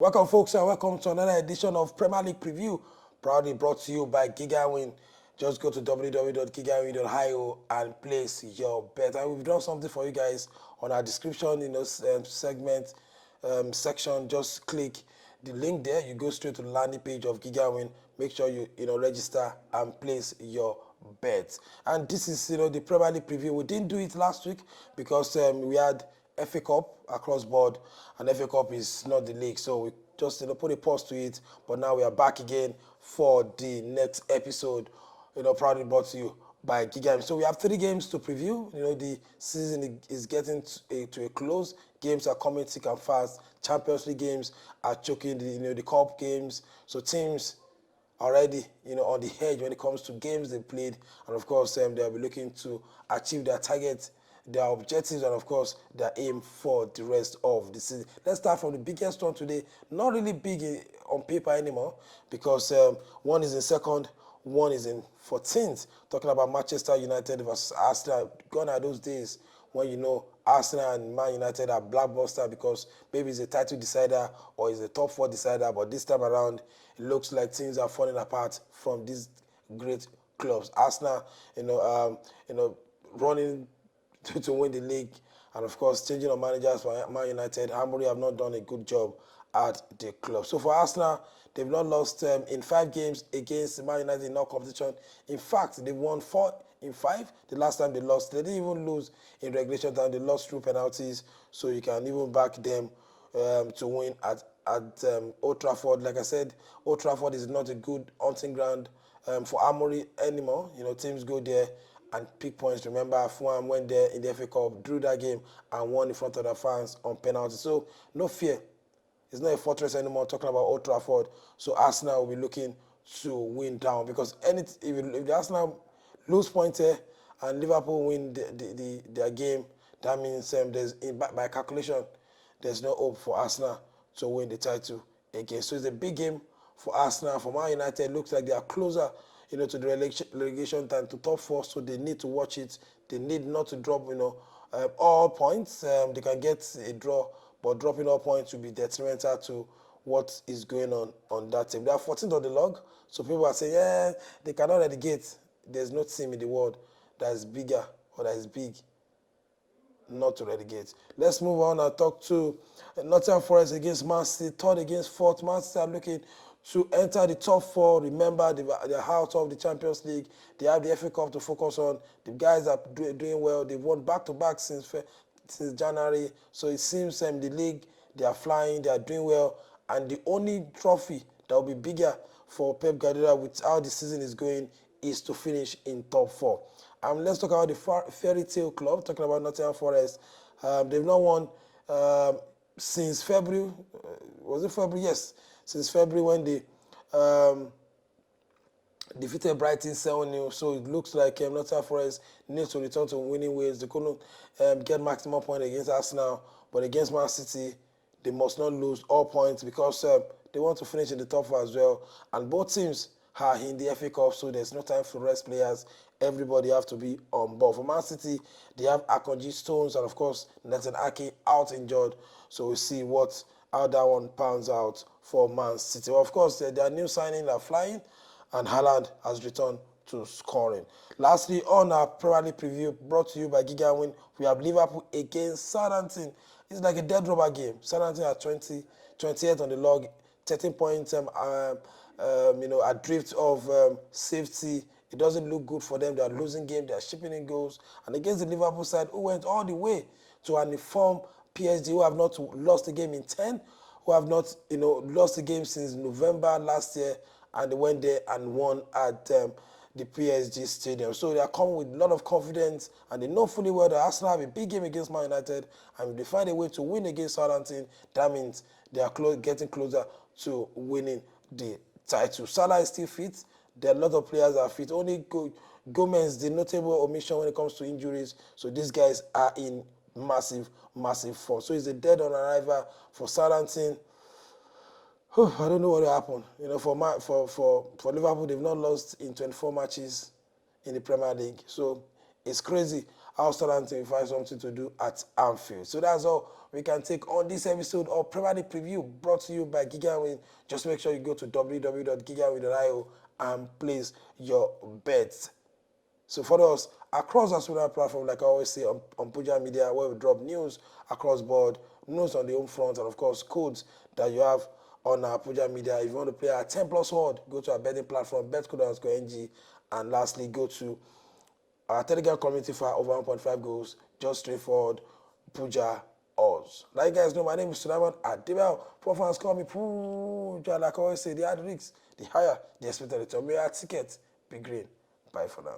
Welcome, folks, and welcome to another edition of Premier League Preview, proudly brought to you by GigaWin. Just go to www.gigawin.io and place your bet. And we've done something for you guys on our description, segment section. Just click the link there. You go straight to the landing page of GigaWin. Make sure you register and place your bet. And this is the Premier League Preview. We didn't do it last week because we had FA Cup across board, and FA Cup is not the league, so we just put a pause to it. But now we are back again for the next episode. Proudly brought to you by Giga. So we have 3 games to preview. The season is getting to a close. Games are coming thick and fast. Champions League games are choking the cup games. So teams already on the edge when it comes to games they played, and of course they'll be looking to achieve their targets, their objectives, and of course their aim for the rest of the season. Let's start from the biggest one today. Not really big on paper anymore because one is in second, one is in 14th. Talking about Manchester United versus Arsenal. Gone are those days when Arsenal and Man United are blockbuster because maybe it's a title decider or it's a top 4 decider, but this time around it looks like things are falling apart from these great clubs. Arsenal, running to win the league, and of course changing of managers for Man United. Amory have not done a good job at the club. So for Arsenal, they've not lost in 5 games against Man United in all competition. In fact, they've won 4 in 5. The last time they lost, they didn't even lose in regulation time. They lost through penalties, so you can even back them to win at Old Trafford. Like I said, Old Trafford is not a good hunting ground for Amory anymore. Teams go there and pick points. Remember, Fulham went there in the FA Cup, drew that game, and won in front of the fans on penalty. So no fear. It's not a fortress anymore, talking about Old Trafford. So Arsenal will be looking to win down because if the Arsenal lose points here and Liverpool win their game, that means by calculation, there's no hope for Arsenal to win the title again. So it's a big game for Arsenal. For Man United, looks like they are closer to the relegation than to top 4, so they need to watch it. They need not to drop, all points. They can get a draw, but dropping all points will be detrimental to what is going on that team. They are 14th on the log, so people are saying, yeah, they cannot relegate. There's no team in the world that is bigger or that is big not to relegate. Let's move on and talk to Nottingham Forest against Man City, 3rd against 4th. Man City are looking to enter the top 4. Remember, they're out of the Champions League. They have the FA Cup to focus on. The guys are doing well. They've won back-to-back since January. So it seems the league, they are flying, they are doing well. And the only trophy that will be bigger for Pep Guardiola with how the season is going is to finish in top 4. Let's talk about the fairy tale club, talking about Nottingham Forest. They've not won since February. Was it February? Yes, since February when they defeated Brighton 7-0. So it looks like Nottingham Forest needs to return to winning ways. They couldn't get maximum point against Arsenal, but against Man City, they must not lose all points because they want to finish in the top 4 as well. And both teams are in the FA Cup, so there's no time for rest players. Everybody have to be on board. For Man City, they have Akonji, Stones, and of course Nathan Ake out injured. So we'll see how that one pans out for Man City. Well, of course, their new signing are flying, and Haaland has returned to scoring. Lastly, on our Premier League preview brought to you by GigaWin, we have Liverpool against Southampton. It's like a dead rubber game. Southampton are 28 on the log, 13 points adrift of safety. It doesn't look good for them. They are losing games. They are shipping in goals. And against the Liverpool side, who went all the way to an informed PSG, who have not lost a game in 10, who have not lost a game since November last year, and they went there and won at the PSG stadium. So they are coming with a lot of confidence, and they know fully well that Arsenal have a big game against Man United, and if they find a way to win against Southampton, that means they are getting closer to winning the title. Salah is still fit. There are a lot of players that are fit. Only Gomez, the notable omission when it comes to injuries. So these guys are in massive force. So it's a dead on arrival for Southampton. I don't know what will happen. For Liverpool, they've not lost in 24 matches in the Premier League. So it's crazy how Southampton will find something to do at Anfield. So that's all we can take on this episode of Premier League Preview brought to you by Gigawin. Just make sure you go to www.gigawin.io and place your bets. So follow us across our social platform, like I always say, on Puja Media, where we drop news across board, news on the home front, and of course codes that you have on our Puja Media. If you want to play our 10 plus word, go to our betting platform, betcode.ng, and lastly, go to our Telegram community for over 1.5 goals, just straightforward, Puja Oz. Like you guys know, my name is Sulaiman Adibel. Poor fans call me Puja. Like I always say, the higher the risk, the higher the expected return. May our ticket be green. Bye for now.